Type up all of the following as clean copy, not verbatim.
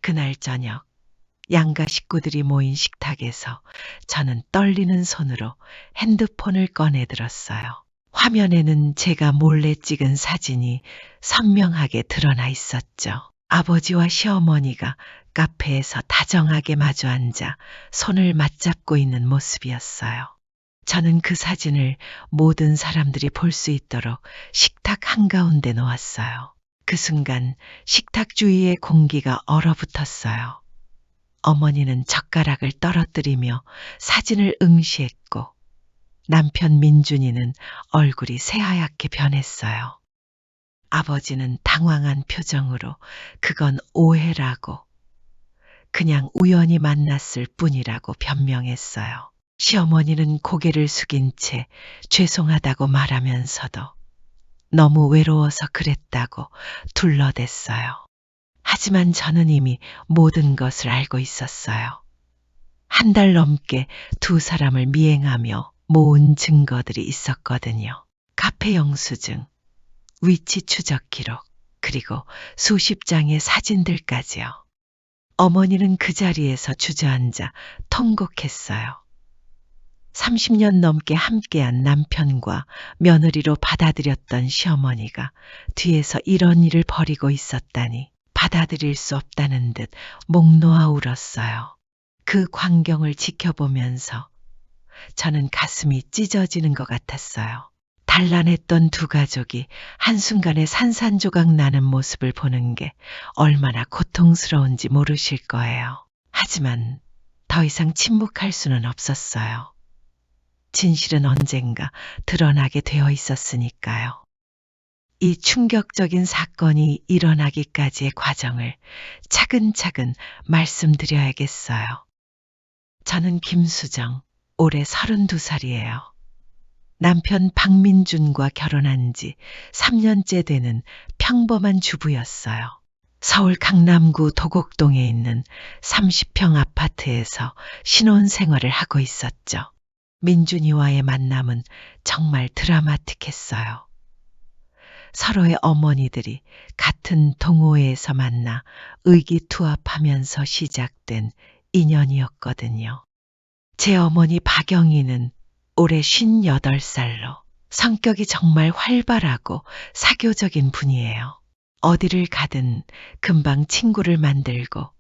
그날 저녁 양가 식구들이 모인 식탁에서 저는 떨리는 손으로 핸드폰을 꺼내 들었어요. 화면에는 제가 몰래 찍은 사진이 선명하게 드러나 있었죠. 아버지와 시어머니가 카페에서 다정하게 마주 앉아 손을 맞잡고 있는 모습이었어요. 저는 그 사진을 모든 사람들이 볼 수 있도록 식탁 한가운데 놓았어요. 그 순간 식탁 주위의 공기가 얼어붙었어요. 어머니는 젓가락을 떨어뜨리며 사진을 응시했고 남편 민준이는 얼굴이 새하얗게 변했어요. 아버지는 당황한 표정으로 그건 오해라고, 그냥 우연히 만났을 뿐이라고 변명했어요. 시어머니는 고개를 숙인 채 죄송하다고 말하면서도 너무 외로워서 그랬다고 둘러댔어요. 하지만 저는 이미 모든 것을 알고 있었어요. 한 달 넘게 두 사람을 미행하며 모은 증거들이 있었거든요. 카페 영수증, 위치 추적 기록, 그리고 수십 장의 사진들까지요. 어머니는 그 자리에서 주저앉아 통곡했어요. 30년 넘게 함께한 남편과 며느리로 받아들였던 시어머니가 뒤에서 이런 일을 벌이고 있었다니 받아들일 수 없다는 듯 목 놓아 울었어요. 그 광경을 지켜보면서 저는 가슴이 찢어지는 것 같았어요. 단란했던 두 가족이 한순간에 산산조각 나는 모습을 보는 게 얼마나 고통스러운지 모르실 거예요. 하지만 더 이상 침묵할 수는 없었어요. 진실은 언젠가 드러나게 되어 있었으니까요. 이 충격적인 사건이 일어나기까지의 과정을 차근차근 말씀드려야겠어요. 저는 김수정, 올해 32살이에요. 남편 박민준과 결혼한 지 3년째 되는 평범한 주부였어요. 서울 강남구 도곡동에 있는 30평 아파트에서 신혼생활을 하고 있었죠. 민준이와의 만남은 정말 드라마틱했어요. 서로의 어머니들이 같은 동호회에서 만나 의기투합하면서 시작된 인연이었거든요. 제 어머니 박영희는 올해 58살로 성격이 정말 활발하고 사교적인 분이에요. 어디를 가든 금방 친구를 만들고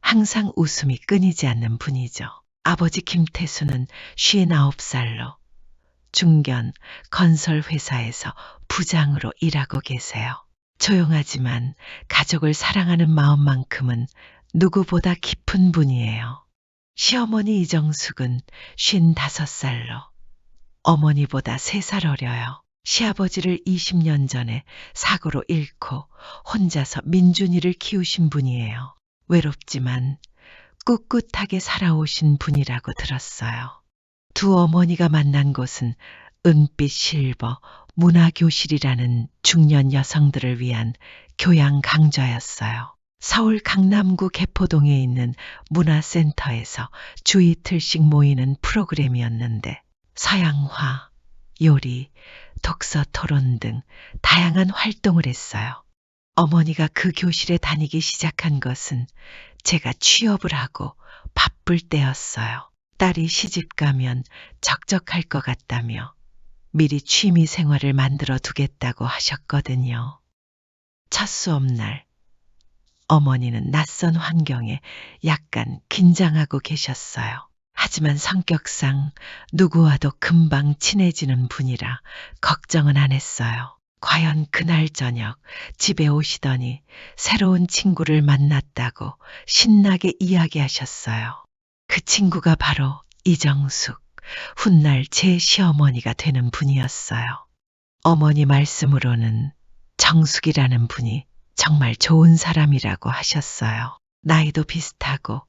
항상 웃음이 끊이지 않는 분이죠. 아버지 김태수는 59살로 중견 건설회사에서 부장으로 일하고 계세요. 조용하지만 가족을 사랑하는 마음만큼은 누구보다 깊은 분이에요. 시어머니 이정숙은 55살로 어머니보다 3살 어려요. 시아버지를 20년 전에 사고로 잃고 혼자서 민준이를 키우신 분이에요. 외롭지만 꿋꿋하게 살아오신 분이라고 들었어요. 두 어머니가 만난 곳은 은빛 실버 문화교실이라는 중년 여성들을 위한 교양 강좌였어요. 서울 강남구 개포동에 있는 문화센터에서 주 이틀씩 모이는 프로그램이었는데 서양화, 요리, 독서 토론 등 다양한 활동을 했어요. 어머니가 그 교실에 다니기 시작한 것은 제가 취업을 하고 바쁠 때였어요. 딸이 시집 가면 적적할 것 같다며 미리 취미 생활을 만들어 두겠다고 하셨거든요. 첫 수업날 어머니는 낯선 환경에 약간 긴장하고 계셨어요. 하지만 성격상 누구와도 금방 친해지는 분이라 걱정은 안 했어요. 과연 그날 저녁 집에 오시더니 새로운 친구를 만났다고 신나게 이야기하셨어요. 그 친구가 바로 이정숙, 훗날 제 시어머니가 되는 분이었어요. 어머니 말씀으로는 정숙이라는 분이 정말 좋은 사람이라고 하셨어요. 나이도 비슷하고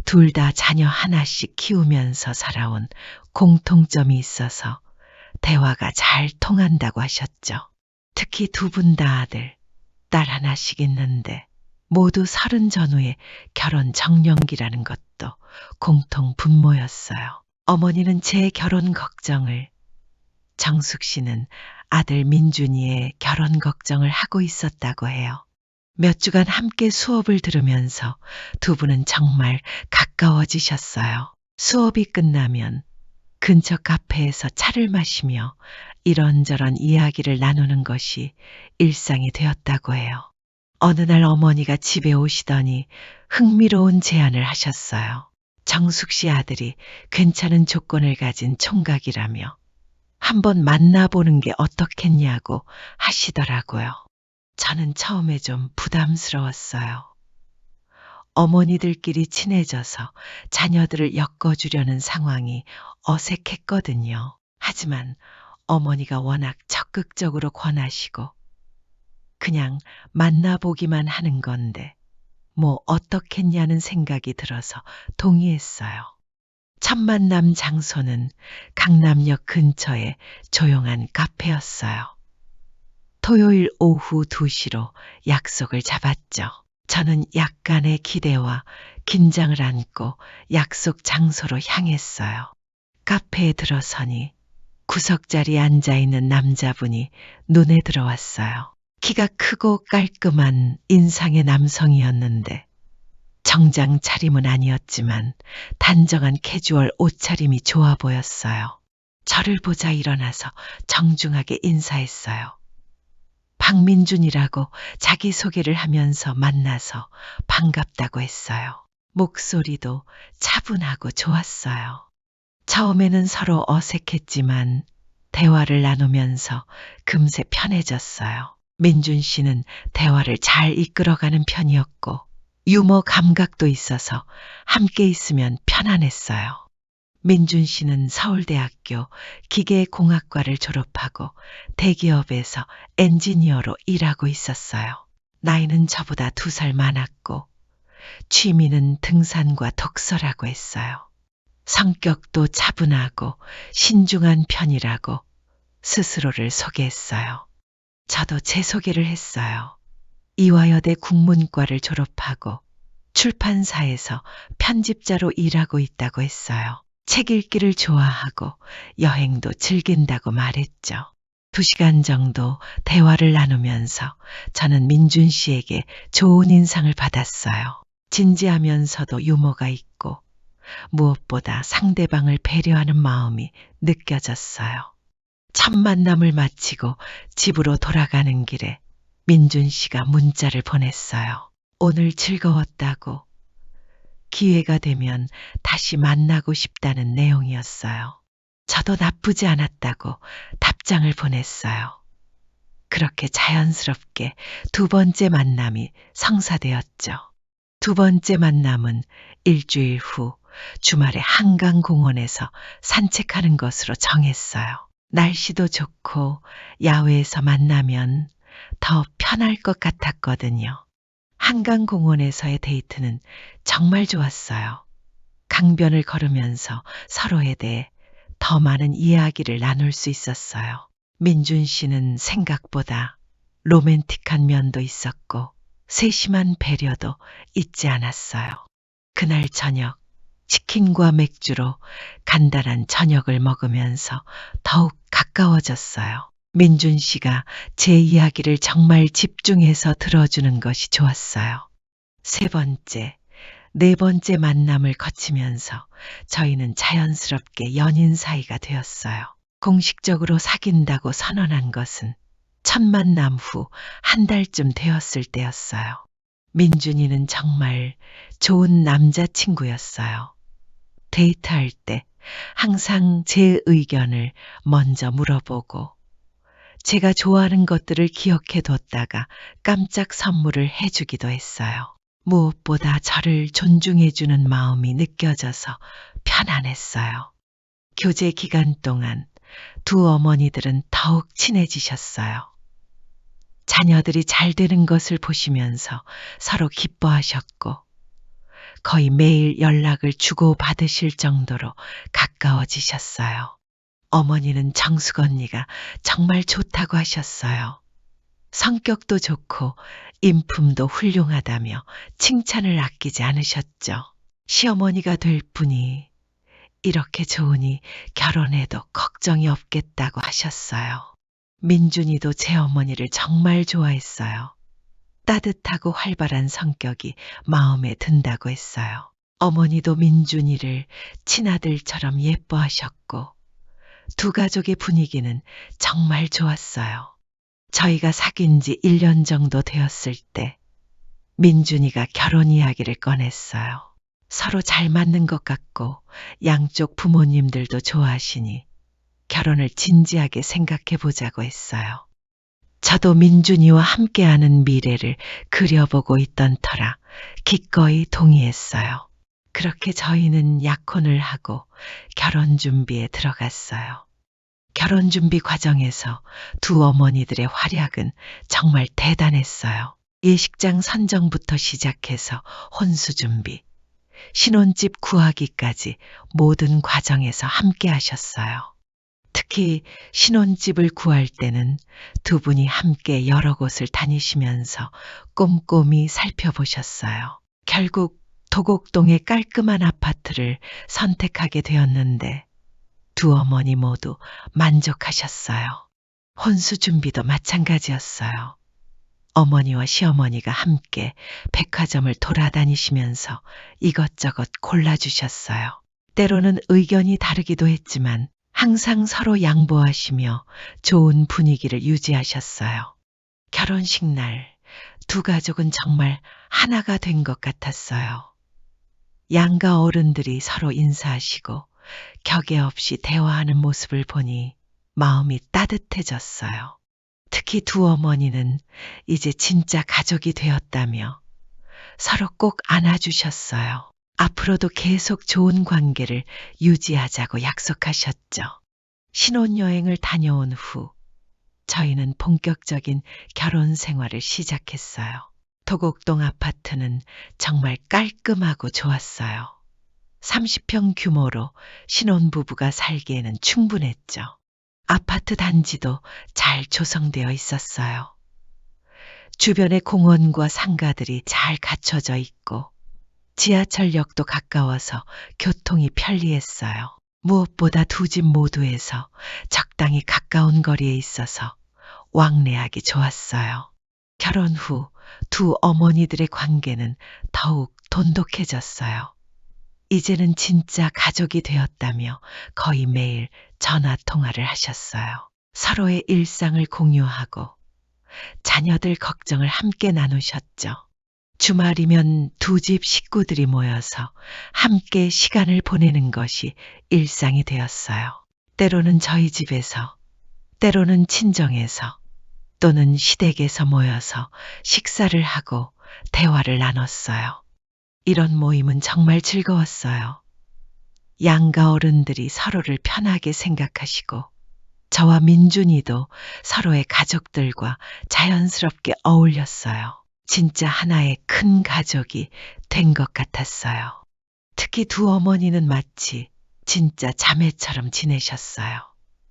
둘 다 자녀 하나씩 키우면서 살아온 공통점이 있어서 대화가 잘 통한다고 하셨죠. 특히 두 분 다 아들, 딸 하나씩 있는데 모두 30 전후에 결혼 정년기라는 것도 공통 분모였어요. 어머니는 제 결혼 걱정을, 정숙 씨는 아들 민준이의 결혼 걱정을 하고 있었다고 해요. 몇 주간 함께 수업을 들으면서 두 분은 정말 가까워지셨어요. 수업이 끝나면 근처 카페에서 차를 마시며 이런저런 이야기를 나누는 것이 일상이 되었다고 해요. 어느 날 어머니가 집에 오시더니 흥미로운 제안을 하셨어요. 정숙 씨 아들이 괜찮은 조건을 가진 총각이라며 한번 만나보는 게 어떻겠냐고 하시더라고요. 저는 처음에 좀 부담스러웠어요. 어머니들끼리 친해져서 자녀들을 엮어주려는 상황이 어색했거든요. 하지만 어머니가 워낙 적극적으로 권하시고 그냥 만나보기만 하는 건데 뭐 어떻겠냐는 생각이 들어서 동의했어요. 첫 만남 장소는 강남역 근처의 조용한 카페였어요. 토요일 오후 2시로 약속을 잡았죠. 저는 약간의 기대와 긴장을 안고 약속 장소로 향했어요. 카페에 들어서니 구석자리에 앉아있는 남자분이 눈에 들어왔어요. 키가 크고 깔끔한 인상의 남성이었는데 정장 차림은 아니었지만 단정한 캐주얼 옷차림이 좋아 보였어요. 저를 보자 일어나서 정중하게 인사했어요. 박민준이라고 자기소개를 하면서 만나서 반갑다고 했어요. 목소리도 차분하고 좋았어요. 처음에는 서로 어색했지만 대화를 나누면서 금세 편해졌어요. 민준 씨는 대화를 잘 이끌어가는 편이었고 유머 감각도 있어서 함께 있으면 편안했어요. 민준 씨는 서울대학교 기계공학과를 졸업하고 대기업에서 엔지니어로 일하고 있었어요. 나이는 저보다 2살 많았고 취미는 등산과 독서라고 했어요. 성격도 차분하고 신중한 편이라고 스스로를 소개했어요. 저도 제 소개를 했어요. 이화여대 국문과를 졸업하고 출판사에서 편집자로 일하고 있다고 했어요. 책 읽기를 좋아하고 여행도 즐긴다고 말했죠. 2시간 정도 대화를 나누면서 저는 민준 씨에게 좋은 인상을 받았어요. 진지하면서도 유머가 있고 무엇보다 상대방을 배려하는 마음이 느껴졌어요. 첫 만남을 마치고 집으로 돌아가는 길에 민준 씨가 문자를 보냈어요. 오늘 즐거웠다고 기회가 되면 다시 만나고 싶다는 내용이었어요. 저도 나쁘지 않았다고 답장을 보냈어요. 그렇게 자연스럽게 2번째 만남이 성사되었죠. 2번째 만남은 일주일 후 주말에 한강공원에서 산책하는 것으로 정했어요. 날씨도 좋고 야외에서 만나면 더 편할 것 같았거든요. 한강공원에서의 데이트는 정말 좋았어요. 강변을 걸으면서 서로에 대해 더 많은 이야기를 나눌 수 있었어요. 민준 씨는 생각보다 로맨틱한 면도 있었고 세심한 배려도 잊지 않았어요. 그날 저녁 치킨과 맥주로 간단한 저녁을 먹으면서 더욱 가까워졌어요. 민준 씨가 제 이야기를 정말 집중해서 들어주는 것이 좋았어요. 3번째, 4번째 만남을 거치면서 저희는 자연스럽게 연인 사이가 되었어요. 공식적으로 사귄다고 선언한 것은 첫 만남 후 1달쯤 되었을 때였어요. 민준이는 정말 좋은 남자친구였어요. 데이트할 때 항상 제 의견을 먼저 물어보고 제가 좋아하는 것들을 기억해 뒀다가 깜짝 선물을 해주기도 했어요. 무엇보다 저를 존중해주는 마음이 느껴져서 편안했어요. 교제 기간 동안 두 어머니들은 더욱 친해지셨어요. 자녀들이 잘 되는 것을 보시면서 서로 기뻐하셨고 거의 매일 연락을 주고받으실 정도로 가까워지셨어요. 어머니는 정숙 언니가 정말 좋다고 하셨어요. 성격도 좋고 인품도 훌륭하다며 칭찬을 아끼지 않으셨죠. 시어머니가 될 분이 이렇게 좋으니 결혼해도 걱정이 없겠다고 하셨어요. 민준이도 제 어머니를 정말 좋아했어요. 따뜻하고 활발한 성격이 마음에 든다고 했어요. 어머니도 민준이를 친아들처럼 예뻐하셨고 두 가족의 분위기는 정말 좋았어요. 저희가 사귄 지 1년 정도 되었을 때 민준이가 결혼 이야기를 꺼냈어요. 서로 잘 맞는 것 같고 양쪽 부모님들도 좋아하시니 결혼을 진지하게 생각해 보자고 했어요. 저도 민준이와 함께하는 미래를 그려보고 있던 터라 기꺼이 동의했어요. 그렇게 저희는 약혼을 하고 결혼 준비에 들어갔어요. 결혼 준비 과정에서 두 어머니들의 활약은 정말 대단했어요. 예식장 선정부터 시작해서 혼수 준비, 신혼집 구하기까지 모든 과정에서 함께 하셨어요. 특히 신혼집을 구할 때는 두 분이 함께 여러 곳을 다니시면서 꼼꼼히 살펴보셨어요. 결국 도곡동의 깔끔한 아파트를 선택하게 되었는데 두 어머니 모두 만족하셨어요. 혼수 준비도 마찬가지였어요. 어머니와 시어머니가 함께 백화점을 돌아다니시면서 이것저것 골라주셨어요. 때로는 의견이 다르기도 했지만 항상 서로 양보하시며 좋은 분위기를 유지하셨어요. 결혼식 날 두 가족은 정말 하나가 된 것 같았어요. 양가 어른들이 서로 인사하시고 격에 없이 대화하는 모습을 보니 마음이 따뜻해졌어요. 특히 두 어머니는 이제 진짜 가족이 되었다며 서로 꼭 안아주셨어요. 앞으로도 계속 좋은 관계를 유지하자고 약속하셨죠. 신혼여행을 다녀온 후 저희는 본격적인 결혼 생활을 시작했어요. 도곡동 아파트는 정말 깔끔하고 좋았어요. 30평 규모로 신혼부부가 살기에는 충분했죠. 아파트 단지도 잘 조성되어 있었어요. 주변에 공원과 상가들이 잘 갖춰져 있고 지하철역도 가까워서 교통이 편리했어요. 무엇보다 두 집 모두에서 적당히 가까운 거리에 있어서 왕래하기 좋았어요. 결혼 후 두 어머니들의 관계는 더욱 돈독해졌어요. 이제는 진짜 가족이 되었다며 거의 매일 전화 통화를 하셨어요. 서로의 일상을 공유하고 자녀들 걱정을 함께 나누셨죠. 주말이면 두 집 식구들이 모여서 함께 시간을 보내는 것이 일상이 되었어요. 때로는 저희 집에서, 때로는 친정에서, 또는 시댁에서 모여서 식사를 하고 대화를 나눴어요. 이런 모임은 정말 즐거웠어요. 양가 어른들이 서로를 편하게 생각하시고 저와 민준이도 서로의 가족들과 자연스럽게 어울렸어요. 진짜 하나의 큰 가족이 된 것 같았어요. 특히 두 어머니는 마치 진짜 자매처럼 지내셨어요.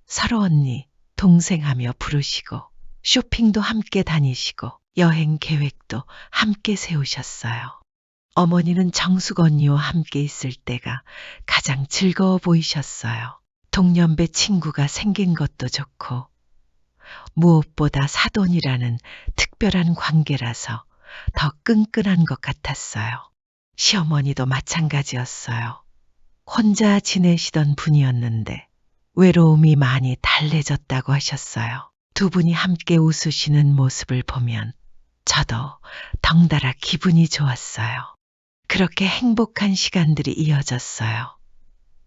서로 언니, 동생하며 부르시고 쇼핑도 함께 다니시고 여행 계획도 함께 세우셨어요. 어머니는 정숙 언니와 함께 있을 때가 가장 즐거워 보이셨어요. 동년배 친구가 생긴 것도 좋고 무엇보다 사돈이라는 특별한 관계라서 더 끈끈한 것 같았어요. 시어머니도 마찬가지였어요. 혼자 지내시던 분이었는데 외로움이 많이 달래졌다고 하셨어요. 두 분이 함께 웃으시는 모습을 보면 저도 덩달아 기분이 좋았어요. 그렇게 행복한 시간들이 이어졌어요.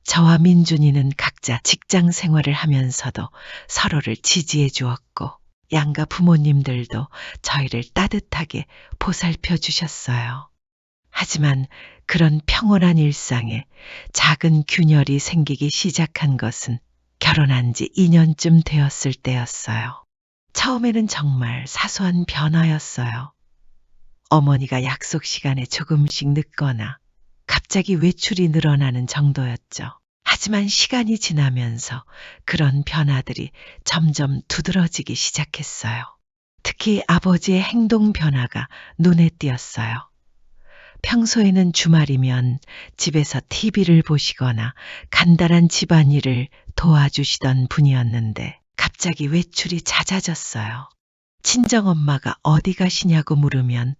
저와 민준이는 각자 직장 생활을 하면서도 서로를 지지해 주었고 양가 부모님들도 저희를 따뜻하게 보살펴 주셨어요. 하지만 그런 평온한 일상에 작은 균열이 생기기 시작한 것은 결혼한 지 2년쯤 되었을 때였어요. 처음에는 정말 사소한 변화였어요. 어머니가 약속 시간에 조금씩 늦거나 갑자기 외출이 늘어나는 정도였죠. 하지만 시간이 지나면서 그런 변화들이 점점 두드러지기 시작했어요. 특히 아버지의 행동 변화가 눈에 띄었어요. 평소에는 주말이면 집에서 TV를 보시거나 간단한 집안일을 도와주시던 분이었는데 갑자기 외출이 잦아졌어요. 친정엄마가 어디 가시냐고 물으면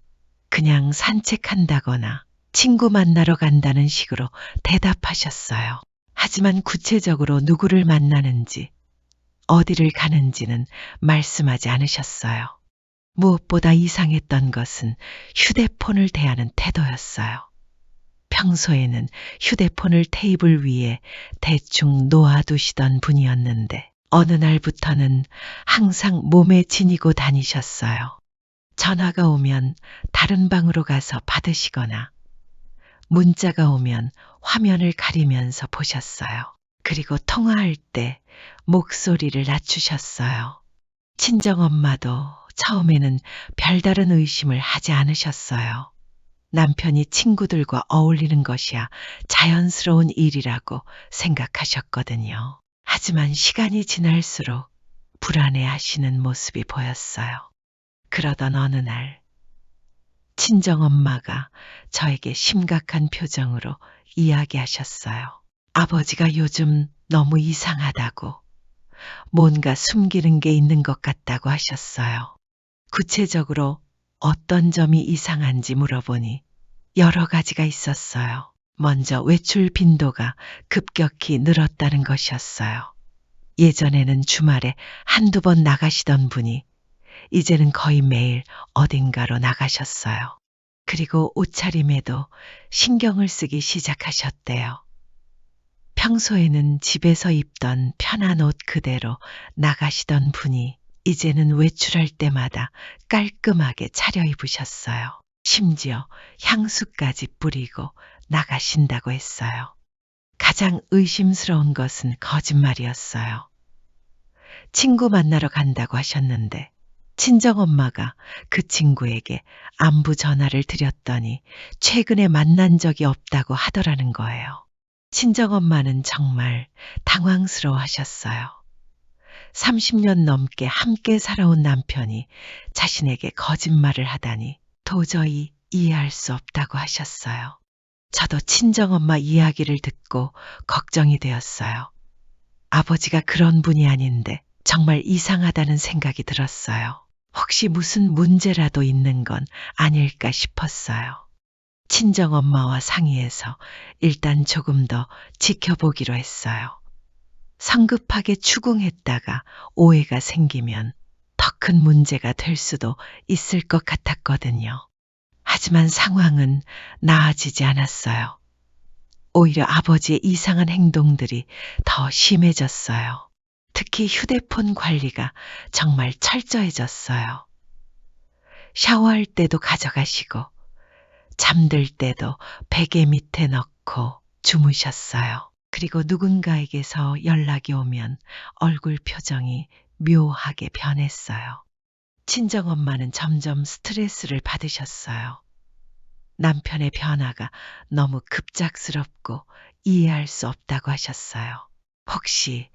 그냥 산책한다거나 친구 만나러 간다는 식으로 대답하셨어요. 하지만 구체적으로 누구를 만나는지, 어디를 가는지는 말씀하지 않으셨어요. 무엇보다 이상했던 것은 휴대폰을 대하는 태도였어요. 평소에는 휴대폰을 테이블 위에 대충 놓아두시던 분이었는데 어느 날부터는 항상 몸에 지니고 다니셨어요. 전화가 오면 다른 방으로 가서 받으시거나 문자가 오면 화면을 가리면서 보셨어요. 그리고 통화할 때 목소리를 낮추셨어요. 친정엄마도 처음에는 별다른 의심을 하지 않으셨어요. 남편이 친구들과 어울리는 것이야 자연스러운 일이라고 생각하셨거든요. 하지만 시간이 지날수록 불안해 하시는 모습이 보였어요. 그러던 어느 날, 친정엄마가 저에게 심각한 표정으로 이야기하셨어요. 아버지가 요즘 너무 이상하다고, 뭔가 숨기는 게 있는 것 같다고 하셨어요. 구체적으로 어떤 점이 이상한지 물어보니 여러 가지가 있었어요. 먼저 외출 빈도가 급격히 늘었다는 것이었어요. 예전에는 주말에 한두 번 나가시던 분이 이제는 거의 매일 어딘가로 나가셨어요. 그리고 옷차림에도 신경을 쓰기 시작하셨대요. 평소에는 집에서 입던 편한 옷 그대로 나가시던 분이 이제는 외출할 때마다 깔끔하게 차려입으셨어요. 심지어 향수까지 뿌리고 나가신다고 했어요. 가장 의심스러운 것은 거짓말이었어요. 친구 만나러 간다고 하셨는데 친정엄마가 그 친구에게 안부 전화를 드렸더니 최근에 만난 적이 없다고 하더라는 거예요. 친정엄마는 정말 당황스러워 하셨어요. 30년 넘게 함께 살아온 남편이 자신에게 거짓말을 하다니 도저히 이해할 수 없다고 하셨어요. 저도 친정엄마 이야기를 듣고 걱정이 되었어요. 아버지가 그런 분이 아닌데 정말 이상하다는 생각이 들었어요. 혹시 무슨 문제라도 있는 건 아닐까 싶었어요. 친정엄마와 상의해서 일단 조금 더 지켜보기로 했어요. 성급하게 추궁했다가 오해가 생기면 더 큰 문제가 될 수도 있을 것 같았거든요. 하지만 상황은 나아지지 않았어요. 오히려 아버지의 이상한 행동들이 더 심해졌어요. 특히 휴대폰 관리가 정말 철저해졌어요. 샤워할 때도 가져가시고 잠들 때도 베개 밑에 넣고 주무셨어요. 그리고 누군가에게서 연락이 오면 얼굴 표정이 묘하게 변했어요. 친정엄마는 점점 스트레스를 받으셨어요. 남편의 변화가 너무 급작스럽고 이해할 수 없다고 하셨어요. 혹시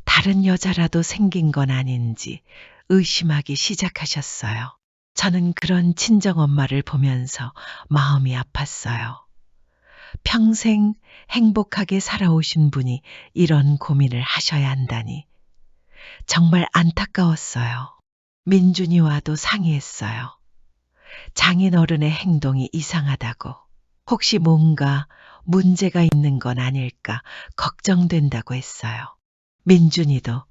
다른 여자라도 생긴 건 아닌지 의심하기 시작하셨어요. 저는 그런 친정엄마를 보면서 마음이 아팠어요. 평생 행복하게 살아오신 분이 이런 고민을 하셔야 한다니 정말 안타까웠어요. 민준이와도 상의했어요. 장인어른의 행동이 이상하다고, 혹시 뭔가 문제가 있는 건 아닐까 걱정된다고 했어요. 민준이도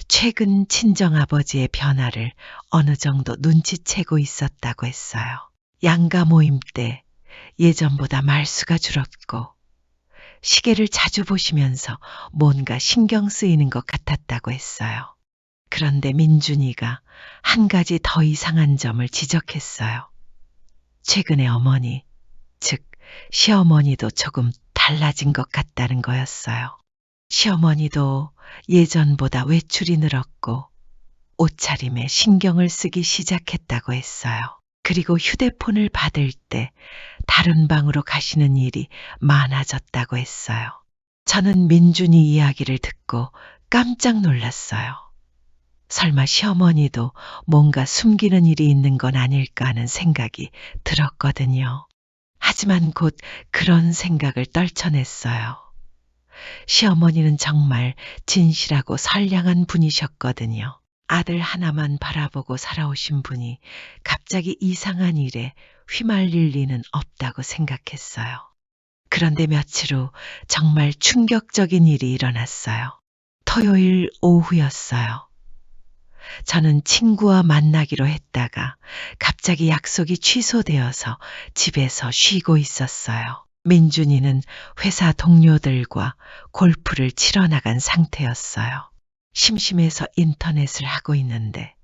최근 친정아버지의 변화를 어느 정도 눈치채고 있었다고 했어요. 양가 모임 때 예전보다 말수가 줄었고 시계를 자주 보시면서 뭔가 신경 쓰이는 것 같았다고 했어요. 그런데 민준이가 한 가지 더 이상한 점을 지적했어요. 최근에 어머니, 즉 시어머니도 조금 달라진 것 같다는 거였어요. 시어머니도 예전보다 외출이 늘었고 옷차림에 신경을 쓰기 시작했다고 했어요. 그리고 휴대폰을 받을 때 다른 방으로 가시는 일이 많아졌다고 했어요. 저는 민준이 이야기를 듣고 깜짝 놀랐어요. 설마 시어머니도 뭔가 숨기는 일이 있는 건 아닐까 하는 생각이 들었거든요. 하지만 곧 그런 생각을 떨쳐냈어요. 시어머니는 정말 진실하고 선량한 분이셨거든요. 아들 하나만 바라보고 살아오신 분이 갑자기 이상한 일에 휘말릴 리는 없다고 생각했어요. 그런데 며칠 후 정말 충격적인 일이 일어났어요. 토요일 오후였어요. 저는 친구와 만나기로 했다가 갑자기 약속이 취소되어서 집에서 쉬고 있었어요. 민준이는 회사 동료들과 골프를 치러 나간 상태였어요. 심심해서 인터넷을 하고 있는데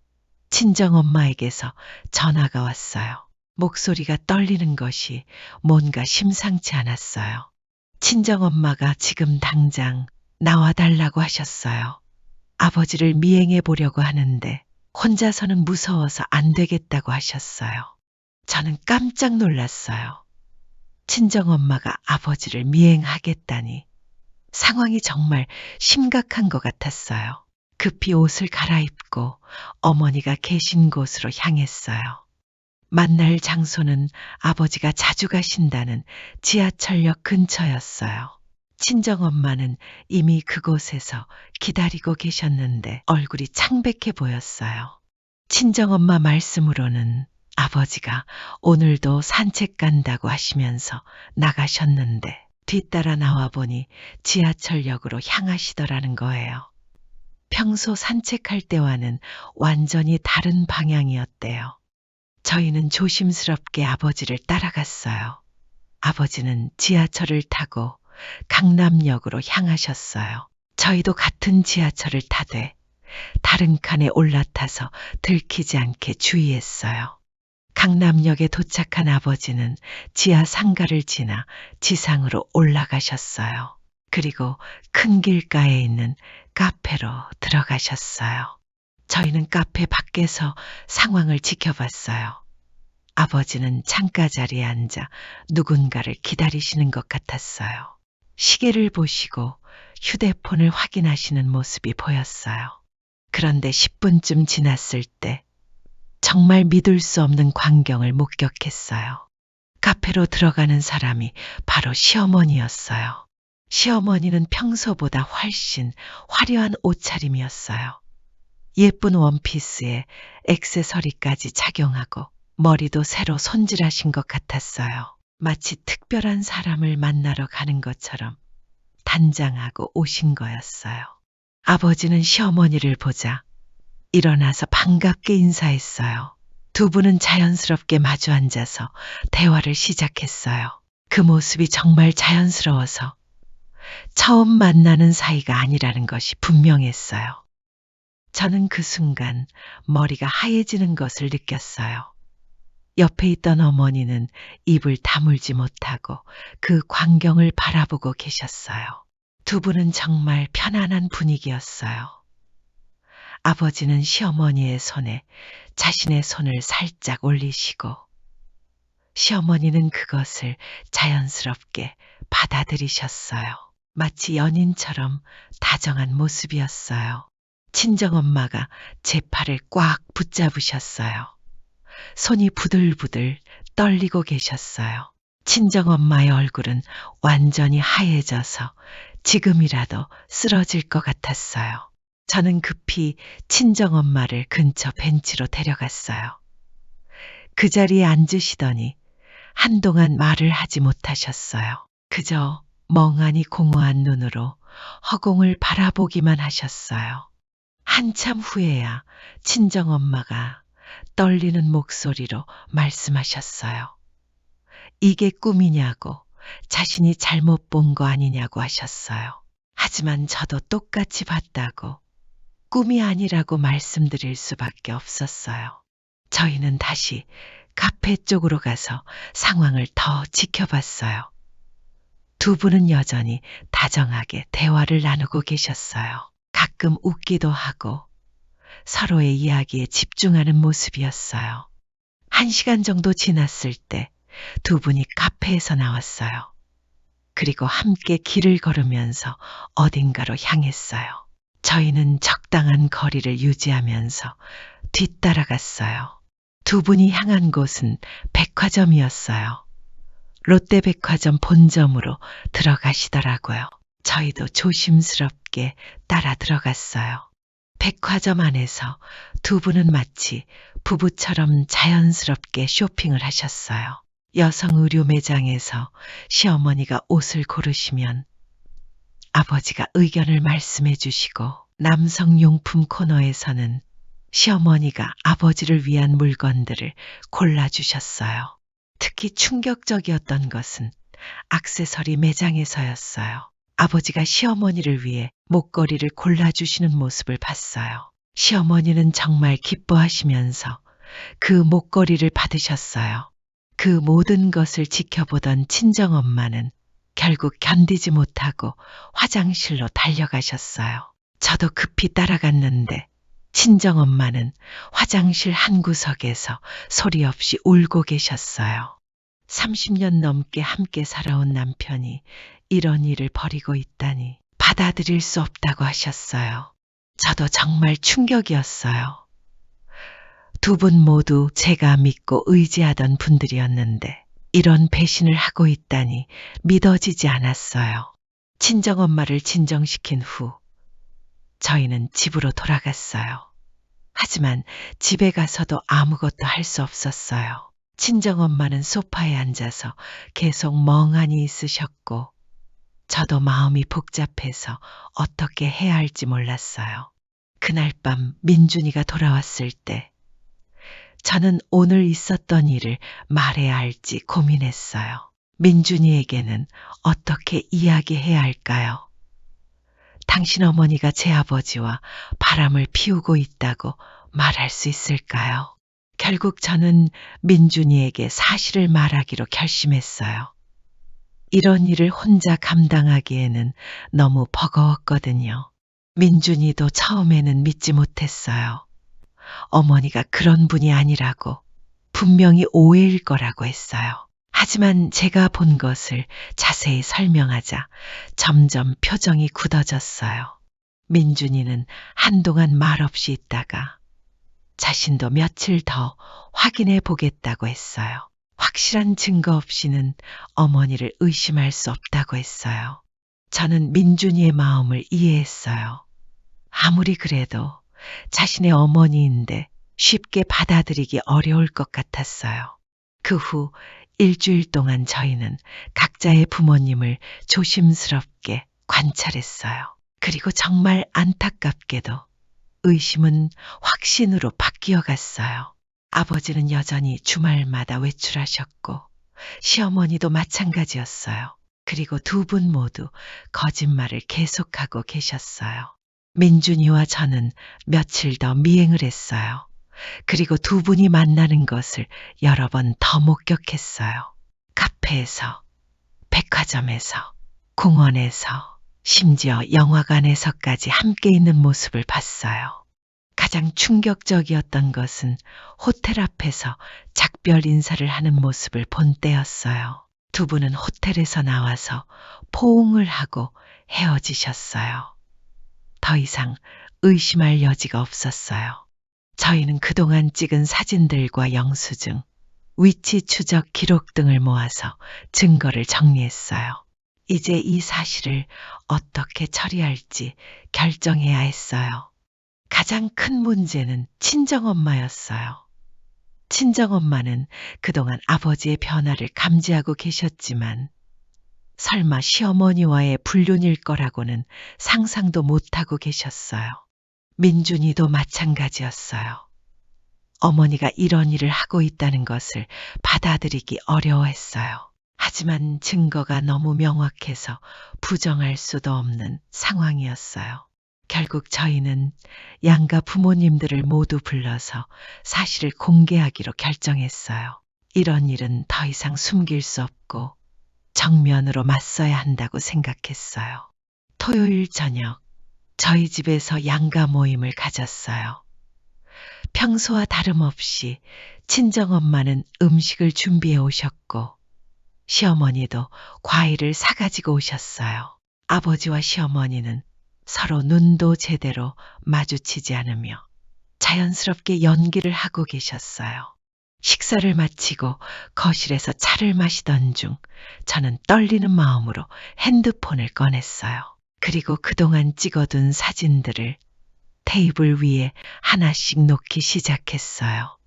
친정엄마에게서 전화가 왔어요. 목소리가 떨리는 것이 뭔가 심상치 않았어요. 친정엄마가 지금 당장 나와달라고 하셨어요. 아버지를 미행해 보려고 하는데 혼자서는 무서워서 안 되겠다고 하셨어요. 저는 깜짝 놀랐어요. 친정엄마가 아버지를 미행하겠다니 상황이 정말 심각한 것 같았어요. 급히 옷을 갈아입고 어머니가 계신 곳으로 향했어요. 만날 장소는 아버지가 자주 가신다는 지하철역 근처였어요. 친정엄마는 이미 그곳에서 기다리고 계셨는데 얼굴이 창백해 보였어요. 친정엄마 말씀으로는 아버지가 오늘도 산책 간다고 하시면서 나가셨는데 뒤따라 나와 보니 지하철역으로 향하시더라는 거예요. 평소 산책할 때와는 완전히 다른 방향이었대요. 저희는 조심스럽게 아버지를 따라갔어요. 아버지는 지하철을 타고 강남역으로 향하셨어요. 저희도 같은 지하철을 타되 다른 칸에 올라타서 들키지 않게 주의했어요. 강남역에 도착한 아버지는 지하 상가를 지나 지상으로 올라가셨어요. 그리고 큰 길가에 있는 카페로 들어가셨어요. 저희는 카페 밖에서 상황을 지켜봤어요. 아버지는 창가 자리에 앉아 누군가를 기다리시는 것 같았어요. 시계를 보시고 휴대폰을 확인하시는 모습이 보였어요. 그런데 10분쯤 지났을 때 정말 믿을 수 없는 광경을 목격했어요. 카페로 들어가는 사람이 바로 시어머니였어요. 시어머니는 평소보다 훨씬 화려한 옷차림이었어요. 예쁜 원피스에 액세서리까지 착용하고 머리도 새로 손질하신 것 같았어요. 마치 특별한 사람을 만나러 가는 것처럼 단장하고 오신 거였어요. 아버지는 시어머니를 보자 일어나서 반갑게 인사했어요. 두 분은 자연스럽게 마주 앉아서 대화를 시작했어요. 그 모습이 정말 자연스러워서 처음 만나는 사이가 아니라는 것이 분명했어요. 저는 그 순간 머리가 하얘지는 것을 느꼈어요. 옆에 있던 어머니는 입을 다물지 못하고 그 광경을 바라보고 계셨어요. 두 분은 정말 편안한 분위기였어요. 아버지는 시어머니의 손에 자신의 손을 살짝 올리시고 시어머니는 그것을 자연스럽게 받아들이셨어요. 마치 연인처럼 다정한 모습이었어요. 친정엄마가 제 팔을 꽉 붙잡으셨어요. 손이 부들부들 떨리고 계셨어요. 친정엄마의 얼굴은 완전히 하얘져서 지금이라도 쓰러질 것 같았어요. 저는 급히 친정엄마를 근처 벤치로 데려갔어요. 그 자리에 앉으시더니 한동안 말을 하지 못하셨어요. 그저 멍하니 공허한 눈으로 허공을 바라보기만 하셨어요. 한참 후에야 친정엄마가 떨리는 목소리로 말씀하셨어요. 이게 꿈이냐고, 자신이 잘못 본 거 아니냐고 하셨어요. 하지만 저도 똑같이 봤다고 꿈이 아니라고 말씀드릴 수밖에 없었어요. 저희는 다시 카페 쪽으로 가서 상황을 더 지켜봤어요. 두 분은 여전히 다정하게 대화를 나누고 계셨어요. 가끔 웃기도 하고 서로의 이야기에 집중하는 모습이었어요. 1시간 정도 지났을 때 두 분이 카페에서 나왔어요. 그리고 함께 길을 걸으면서 어딘가로 향했어요. 저희는 적당한 거리를 유지하면서 뒤따라갔어요. 두 분이 향한 곳은 백화점이었어요. 롯데백화점 본점으로 들어가시더라고요. 저희도 조심스럽게 따라 들어갔어요. 백화점 안에서 두 분은 마치 부부처럼 자연스럽게 쇼핑을 하셨어요. 여성 의류 매장에서 시어머니가 옷을 고르시면 아버지가 의견을 말씀해 주시고, 남성 용품 코너에서는 시어머니가 아버지를 위한 물건들을 골라주셨어요. 특히 충격적이었던 것은 액세서리 매장에서였어요. 아버지가 시어머니를 위해 목걸이를 골라주시는 모습을 봤어요. 시어머니는 정말 기뻐하시면서 그 목걸이를 받으셨어요. 그 모든 것을 지켜보던 친정엄마는 결국 견디지 못하고 화장실로 달려가셨어요. 저도 급히 따라갔는데 친정엄마는 화장실 한 구석에서 소리 없이 울고 계셨어요. 30년 넘게 함께 살아온 남편이 이런 일을 벌이고 있다니 받아들일 수 없다고 하셨어요. 저도 정말 충격이었어요. 두 분 모두 제가 믿고 의지하던 분들이었는데 이런 배신을 하고 있다니 믿어지지 않았어요. 친정엄마를 진정시킨 후 저희는 집으로 돌아갔어요. 하지만 집에 가서도 아무것도 할 수 없었어요. 친정엄마는 소파에 앉아서 계속 멍하니 있으셨고 저도 마음이 복잡해서 어떻게 해야 할지 몰랐어요. 그날 밤 민준이가 돌아왔을 때 저는 오늘 있었던 일을 말해야 할지 고민했어요. 민준이에게는 어떻게 이야기해야 할까요? 당신 어머니가 제 아버지와 바람을 피우고 있다고 말할 수 있을까요? 결국 저는 민준이에게 사실을 말하기로 결심했어요. 이런 일을 혼자 감당하기에는 너무 버거웠거든요. 민준이도 처음에는 믿지 못했어요. 어머니가 그런 분이 아니라고, 분명히 오해일 거라고 했어요. 하지만 제가 본 것을 자세히 설명하자 점점 표정이 굳어졌어요. 민준이는 한동안 말없이 있다가 자신도 며칠 더 확인해 보겠다고 했어요. 확실한 증거 없이는 어머니를 의심할 수 없다고 했어요. 저는 민준이의 마음을 이해했어요. 아무리 그래도 자신의 어머니인데 쉽게 받아들이기 어려울 것 같았어요. 그 후 일주일 동안 저희는 각자의 부모님을 조심스럽게 관찰했어요. 그리고 정말 안타깝게도 의심은 확신으로 바뀌어 갔어요. 아버지는 여전히 주말마다 외출하셨고 시어머니도 마찬가지였어요. 그리고 두 분 모두 거짓말을 계속하고 계셨어요. 민준이와 저는 며칠 더 미행을 했어요. 그리고 두 분이 만나는 것을 여러 번 더 목격했어요. 카페에서, 백화점에서, 공원에서, 심지어 영화관에서까지 함께 있는 모습을 봤어요. 가장 충격적이었던 것은 호텔 앞에서 작별 인사를 하는 모습을 본 때였어요. 두 분은 호텔에서 나와서 포옹을 하고 헤어지셨어요. 더 이상 의심할 여지가 없었어요. 저희는 그동안 찍은 사진들과 영수증, 위치 추적 기록 등을 모아서 증거를 정리했어요. 이제 이 사실을 어떻게 처리할지 결정해야 했어요. 가장 큰 문제는 친정엄마였어요. 친정엄마는 그동안 아버지의 변화를 감지하고 계셨지만 설마 시어머니와의 불륜일 거라고는 상상도 못하고 계셨어요. 민준이도 마찬가지였어요. 어머니가 이런 일을 하고 있다는 것을 받아들이기 어려워했어요. 하지만 증거가 너무 명확해서 부정할 수도 없는 상황이었어요. 결국 저희는 양가 부모님들을 모두 불러서 사실을 공개하기로 결정했어요. 이런 일은 더 이상 숨길 수 없고 정면으로 맞서야 한다고 생각했어요. 토요일 저녁, 저희 집에서 양가 모임을 가졌어요. 평소와 다름없이 친정엄마는 음식을 준비해 오셨고 시어머니도 과일을 사가지고 오셨어요. 아버지와 시어머니는 서로 눈도 제대로 마주치지 않으며 자연스럽게 연기를 하고 계셨어요. 식사를 마치고 거실에서 차를 마시던 중 저는 떨리는 마음으로 핸드폰을 꺼냈어요. 그리고 그동안 찍어둔 사진들을 테이블 위에 하나씩 놓기 시작했어요.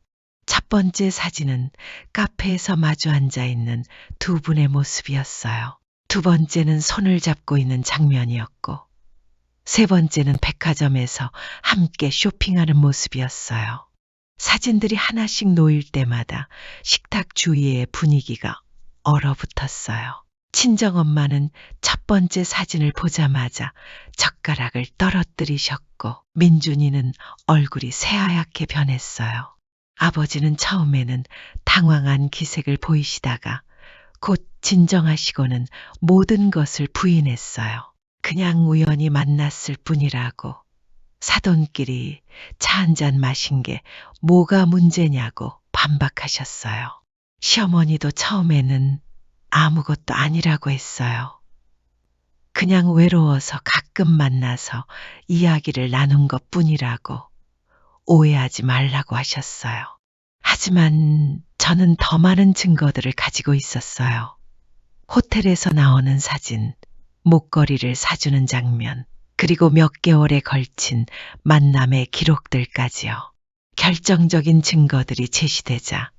첫 번째 사진은 카페에서 마주 앉아 있는 두 분의 모습이었어요. 두 번째는 손을 잡고 있는 장면이었고, 세 번째는 백화점에서 함께 쇼핑하는 모습이었어요. 사진들이 하나씩 놓일 때마다 식탁 주위의 분위기가 얼어붙었어요. 친정엄마는 첫 번째 사진을 보자마자 젓가락을 떨어뜨리셨고, 민준이는 얼굴이 새하얗게 변했어요. 아버지는 처음에는 당황한 기색을 보이시다가 곧 진정하시고는 모든 것을 부인했어요. 그냥 우연히 만났을 뿐이라고, 사돈끼리 차 한잔 마신 게 뭐가 문제냐고 반박하셨어요. 시어머니도 처음에는 아무것도 아니라고 했어요. 그냥 외로워서 가끔 만나서 이야기를 나눈 것 뿐이라고, 오해하지 말라고 하셨어요. 하지만 저는 더 많은 증거들을 가지고 있었어요. 호텔에서 나오는 사진, 목걸이를 사주는 장면, 그리고 몇 개월에 걸친 만남의 기록들까지요. 결정적인 증거들이 제시되자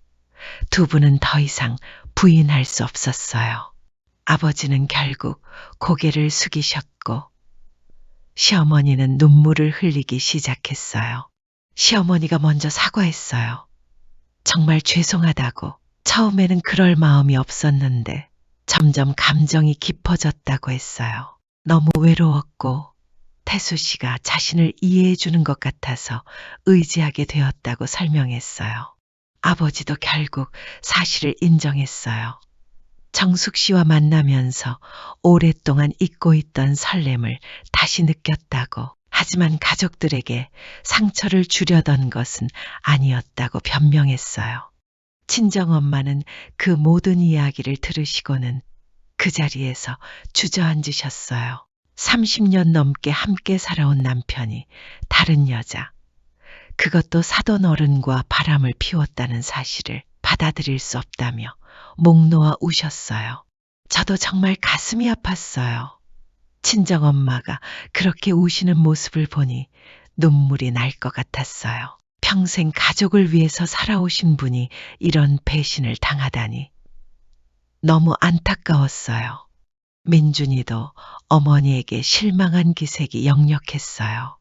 두 분은 더 이상 부인할 수 없었어요. 아버지는 결국 고개를 숙이셨고, 시어머니는 눈물을 흘리기 시작했어요. 시어머니가 먼저 사과했어요. 정말 죄송하다고. 처음에는 그럴 마음이 없었는데 점점 감정이 깊어졌다고 했어요. 너무 외로웠고 태수 씨가 자신을 이해해 주는 것 같아서 의지하게 되었다고 설명했어요. 아버지도 결국 사실을 인정했어요. 정숙 씨와 만나면서 오랫동안 잊고 있던 설렘을 다시 느꼈다고, 하지만 가족들에게 상처를 주려던 것은 아니었다고 변명했어요. 친정엄마는 그 모든 이야기를 들으시고는 그 자리에서 주저앉으셨어요. 30년 넘게 함께 살아온 남편이 다른 여자, 그것도 사돈 어른과 바람을 피웠다는 사실을 받아들일 수 없다며 목 놓아 우셨어요. 저도 정말 가슴이 아팠어요. 친정엄마가 그렇게 우시는 모습을 보니 눈물이 날 것 같았어요. 평생 가족을 위해서 살아오신 분이 이런 배신을 당하다니 너무 안타까웠어요. 민준이도 어머니에게 실망한 기색이 역력했어요.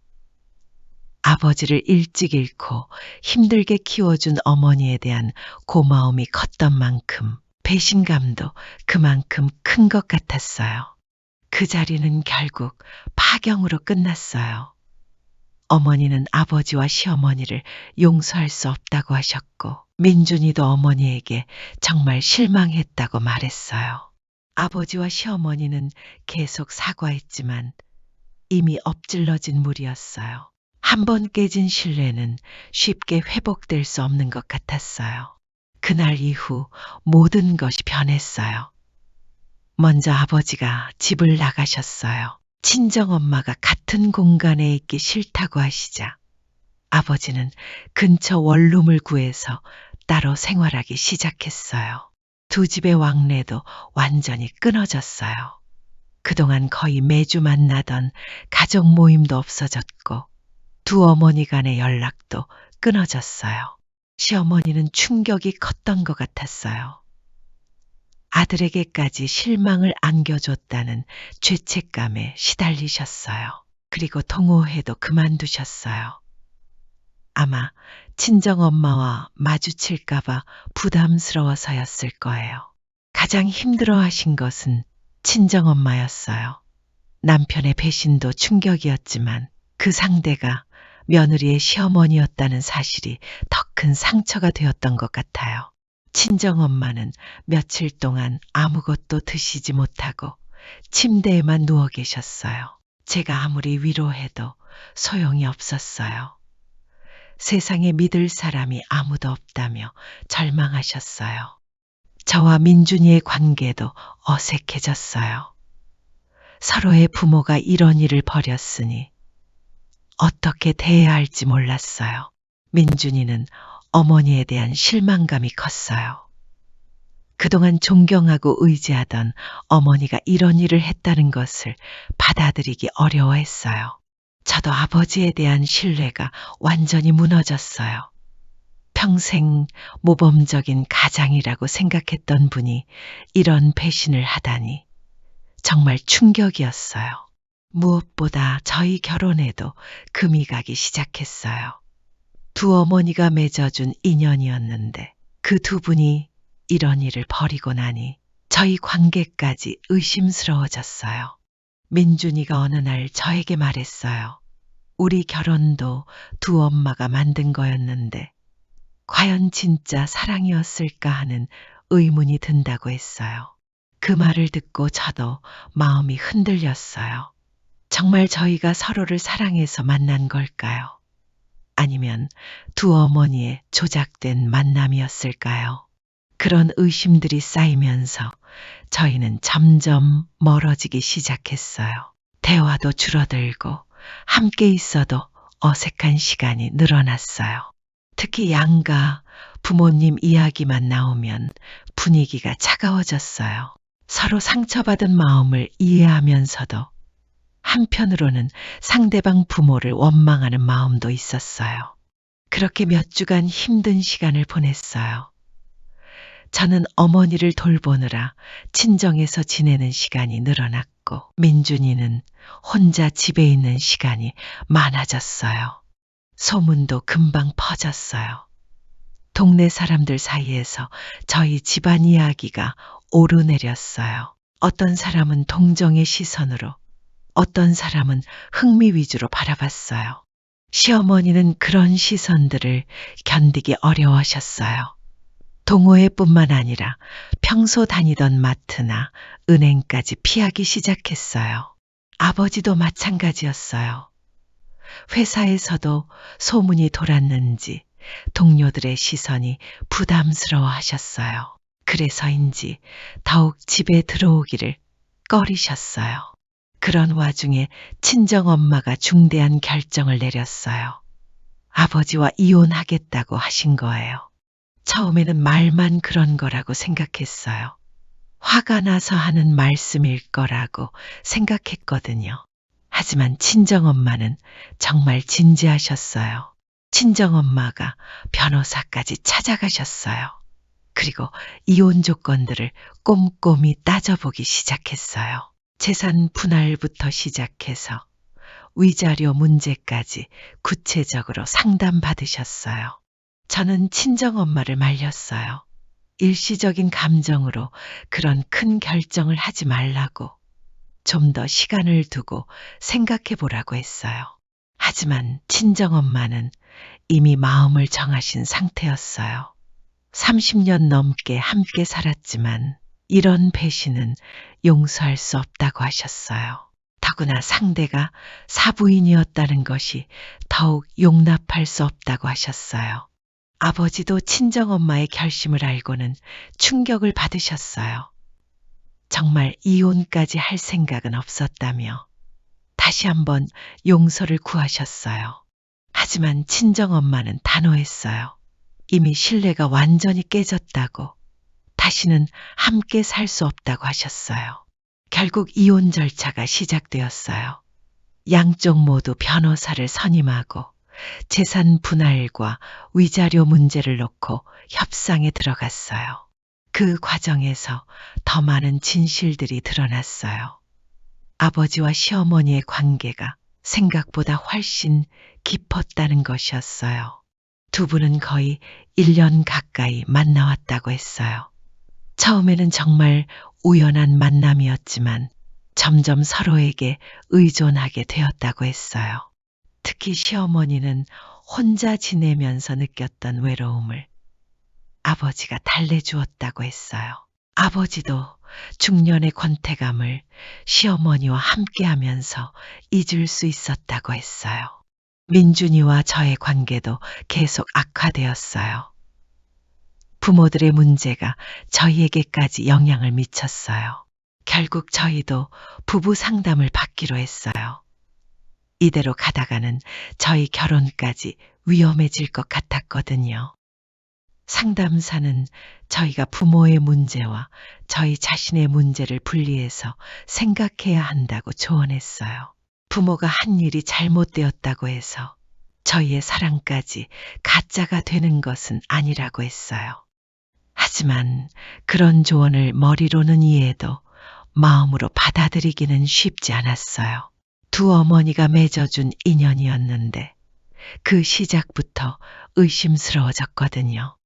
아버지를 일찍 잃고 힘들게 키워준 어머니에 대한 고마움이 컸던 만큼 배신감도 그만큼 큰 것 같았어요. 그 자리는 결국 파경으로 끝났어요. 어머니는 아버지와 시어머니를 용서할 수 없다고 하셨고, 민준이도 어머니에게 정말 실망했다고 말했어요. 아버지와 시어머니는 계속 사과했지만 이미 엎질러진 물이었어요. 한 번 깨진 신뢰는 쉽게 회복될 수 없는 것 같았어요. 그날 이후 모든 것이 변했어요. 먼저 아버지가 집을 나가셨어요. 친정엄마가 같은 공간에 있기 싫다고 하시자 아버지는 근처 원룸을 구해서 따로 생활하기 시작했어요. 두 집의 왕래도 완전히 끊어졌어요. 그동안 거의 매주 만나던 가족 모임도 없어졌고 두 어머니 간의 연락도 끊어졌어요. 시어머니는 충격이 컸던 것 같았어요. 아들에게까지 실망을 안겨줬다는 죄책감에 시달리셨어요. 그리고 동호회도 그만두셨어요. 아마 친정엄마와 마주칠까봐 부담스러워서였을 거예요. 가장 힘들어하신 것은 친정엄마였어요. 남편의 배신도 충격이었지만 그 상대가 며느리의 시어머니였다는 사실이 더 큰 상처가 되었던 것 같아요. 친정엄마는 며칠 동안 아무것도 드시지 못하고 침대에만 누워 계셨어요. 제가 아무리 위로해도 소용이 없었어요. 세상에 믿을 사람이 아무도 없다며 절망하셨어요. 저와 민준이의 관계도 어색해졌어요. 서로의 부모가 이런 일을 벌였으니 어떻게 대해야 할지 몰랐어요. 민준이는 어머니에 대한 실망감이 컸어요. 그동안 존경하고 의지하던 어머니가 이런 일을 했다는 것을 받아들이기 어려워했어요. 저도 아버지에 대한 신뢰가 완전히 무너졌어요. 평생 모범적인 가장이라고 생각했던 분이 이런 배신을 하다니 정말 충격이었어요. 무엇보다 저희 결혼에도 금이 가기 시작했어요. 두 어머니가 맺어준 인연이었는데 그 두 분이 이런 일을 벌이고 나니 저희 관계까지 의심스러워졌어요. 민준이가 어느 날 저에게 말했어요. 우리 결혼도 두 엄마가 만든 거였는데 과연 진짜 사랑이었을까 하는 의문이 든다고 했어요. 그 말을 듣고 저도 마음이 흔들렸어요. 정말 저희가 서로를 사랑해서 만난 걸까요? 아니면 두 어머니의 조작된 만남이었을까요? 그런 의심들이 쌓이면서 저희는 점점 멀어지기 시작했어요. 대화도 줄어들고 함께 있어도 어색한 시간이 늘어났어요. 특히 양가 부모님 이야기만 나오면 분위기가 차가워졌어요. 서로 상처받은 마음을 이해하면서도 한편으로는 상대방 부모를 원망하는 마음도 있었어요. 그렇게 몇 주간 힘든 시간을 보냈어요. 저는 어머니를 돌보느라 친정에서 지내는 시간이 늘어났고 민준이는 혼자 집에 있는 시간이 많아졌어요. 소문도 금방 퍼졌어요. 동네 사람들 사이에서 저희 집안 이야기가 오르내렸어요. 어떤 사람은 동정의 시선으로, 어떤 사람은 흥미 위주로 바라봤어요. 시어머니는 그런 시선들을 견디기 어려워하셨어요. 동호회뿐만 아니라 평소 다니던 마트나 은행까지 피하기 시작했어요. 아버지도 마찬가지였어요. 회사에서도 소문이 돌았는지 동료들의 시선이 부담스러워 하셨어요. 그래서인지 더욱 집에 들어오기를 꺼리셨어요. 그런 와중에 친정엄마가 중대한 결정을 내렸어요. 아버지와 이혼하겠다고 하신 거예요. 처음에는 말만 그런 거라고 생각했어요. 화가 나서 하는 말씀일 거라고 생각했거든요. 하지만 친정엄마는 정말 진지하셨어요. 친정엄마가 변호사까지 찾아가셨어요. 그리고 이혼 조건들을 꼼꼼히 따져보기 시작했어요. 재산 분할부터 시작해서 위자료 문제까지 구체적으로 상담받으셨어요. 저는 친정엄마를 말렸어요. 일시적인 감정으로 그런 큰 결정을 하지 말라고, 좀 더 시간을 두고 생각해 보라고 했어요. 하지만 친정엄마는 이미 마음을 정하신 상태였어요. 30년 넘게 함께 살았지만 이런 배신은 용서할 수 없다고 하셨어요. 더구나 상대가 사부인이었다는 것이 더욱 용납할 수 없다고 하셨어요. 아버지도 친정엄마의 결심을 알고는 충격을 받으셨어요. 정말 이혼까지 할 생각은 없었다며 다시 한번 용서를 구하셨어요. 하지만 친정엄마는 단호했어요. 이미 신뢰가 완전히 깨졌다고, 다시는 함께 살 수 없다고 하셨어요. 결국 이혼 절차가 시작되었어요. 양쪽 모두 변호사를 선임하고 재산 분할과 위자료 문제를 놓고 협상에 들어갔어요. 그 과정에서 더 많은 진실들이 드러났어요. 아버지와 시어머니의 관계가 생각보다 훨씬 깊었다는 것이었어요. 두 분은 거의 1년 가까이 만나왔다고 했어요. 처음에는 정말 우연한 만남이었지만 점점 서로에게 의존하게 되었다고 했어요. 특히 시어머니는 혼자 지내면서 느꼈던 외로움을 아버지가 달래주었다고 했어요. 아버지도 중년의 권태감을 시어머니와 함께하면서 잊을 수 있었다고 했어요. 민준이와 저의 관계도 계속 악화되었어요. 부모들의 문제가 저희에게까지 영향을 미쳤어요. 결국 저희도 부부 상담을 받기로 했어요. 이대로 가다가는 저희 결혼까지 위험해질 것 같았거든요. 상담사는 저희가 부모의 문제와 저희 자신의 문제를 분리해서 생각해야 한다고 조언했어요. 부모가 한 일이 잘못되었다고 해서 저희의 사랑까지 가짜가 되는 것은 아니라고 했어요. 하지만 그런 조언을 머리로는 이해해도 마음으로 받아들이기는 쉽지 않았어요. 두 어머니가 맺어준 인연이었는데 그 시작부터 의심스러워졌거든요.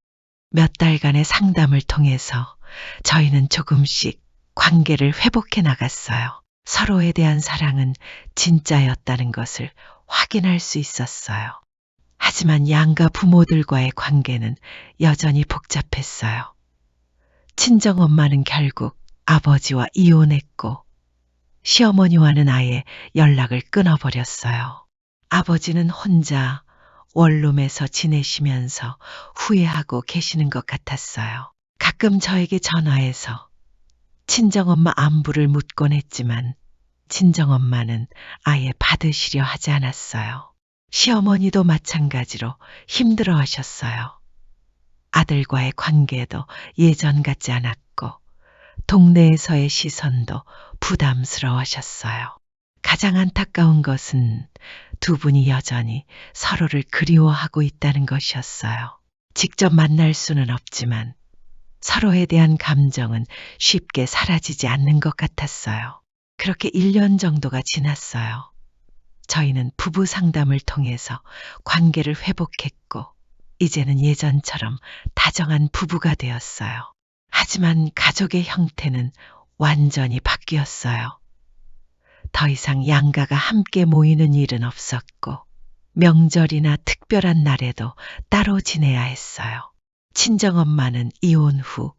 몇 달간의 상담을 통해서 저희는 조금씩 관계를 회복해 나갔어요. 서로에 대한 사랑은 진짜였다는 것을 확인할 수 있었어요. 하지만 양가 부모들과의 관계는 여전히 복잡했어요. 친정엄마는 결국 아버지와 이혼했고 시어머니와는 아예 연락을 끊어버렸어요. 아버지는 혼자 원룸에서 지내시면서 후회하고 계시는 것 같았어요. 가끔 저에게 전화해서 친정엄마 안부를 묻곤 했지만 친정엄마는 아예 받으시려 하지 않았어요. 시어머니도 마찬가지로 힘들어 하셨어요. 아들과의 관계도 예전 같지 않았고 동네에서의 시선도 부담스러워 하셨어요. 가장 안타까운 것은 두 분이 여전히 서로를 그리워하고 있다는 것이었어요. 직접 만날 수는 없지만 서로에 대한 감정은 쉽게 사라지지 않는 것 같았어요. 그렇게 1년 정도가 지났어요. 저희는 부부 상담을 통해서 관계를 회복했고 이제는 예전처럼 다정한 부부가 되었어요. 하지만 가족의 형태는 완전히 바뀌었어요. 더 이상 양가가 함께 모이는 일은 없었고 명절이나 특별한 날에도 따로 지내야 했어요. 친정엄마는 이혼 후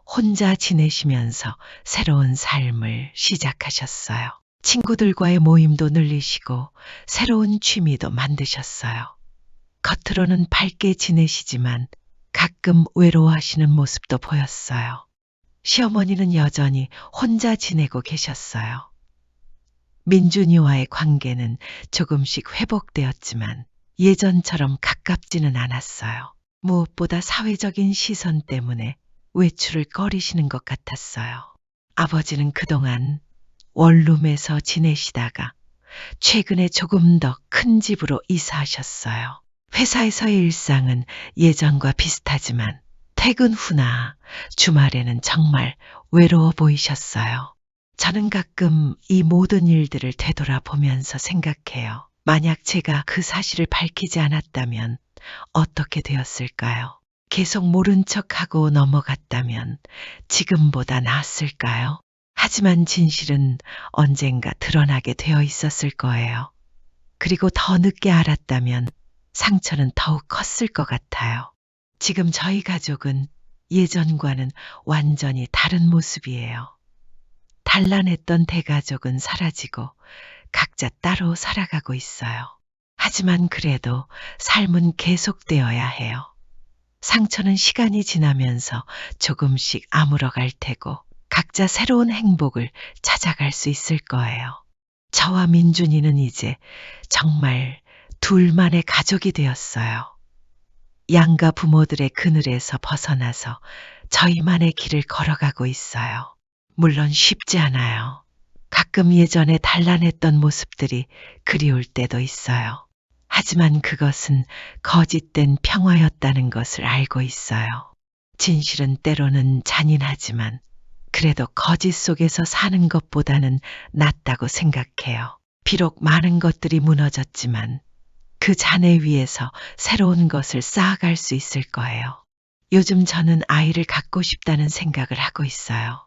혼자 지내시면서 새로운 삶을 시작하셨어요. 친구들과의 모임도 늘리시고 새로운 취미도 만드셨어요. 겉으로는 밝게 지내시지만 가끔 외로워하시는 모습도 보였어요. 시어머니는 여전히 혼자 지내고 계셨어요. 민준이와의 관계는 조금씩 회복되었지만 예전처럼 가깝지는 않았어요. 무엇보다 사회적인 시선 때문에 외출을 꺼리시는 것 같았어요. 아버지는 그동안 원룸에서 지내시다가 최근에 조금 더 큰 집으로 이사하셨어요. 회사에서의 일상은 예전과 비슷하지만 퇴근 후나 주말에는 정말 외로워 보이셨어요. 저는 가끔 이 모든 일들을 되돌아보면서 생각해요. 만약 제가 그 사실을 밝히지 않았다면 어떻게 되었을까요? 계속 모른 척하고 넘어갔다면 지금보다 나았을까요? 하지만 진실은 언젠가 드러나게 되어 있었을 거예요. 그리고 더 늦게 알았다면 상처는 더욱 컸을 것 같아요. 지금 저희 가족은 예전과는 완전히 다른 모습이에요. 단란했던 대가족은 사라지고 각자 따로 살아가고 있어요. 하지만 그래도 삶은 계속되어야 해요. 상처는 시간이 지나면서 조금씩 아물어갈 테고 각자 새로운 행복을 찾아갈 수 있을 거예요. 저와 민준이는 이제 정말 둘만의 가족이 되었어요. 양가 부모들의 그늘에서 벗어나서 저희만의 길을 걸어가고 있어요. 물론 쉽지 않아요. 가끔 예전에 단란했던 모습들이 그리울 때도 있어요. 하지만 그것은 거짓된 평화였다는 것을 알고 있어요. 진실은 때로는 잔인하지만 그래도 거짓 속에서 사는 것보다는 낫다고 생각해요. 비록 많은 것들이 무너졌지만 그 잔해 위에서 새로운 것을 쌓아갈 수 있을 거예요. 요즘 저는 아이를 갖고 싶다는 생각을 하고 있어요.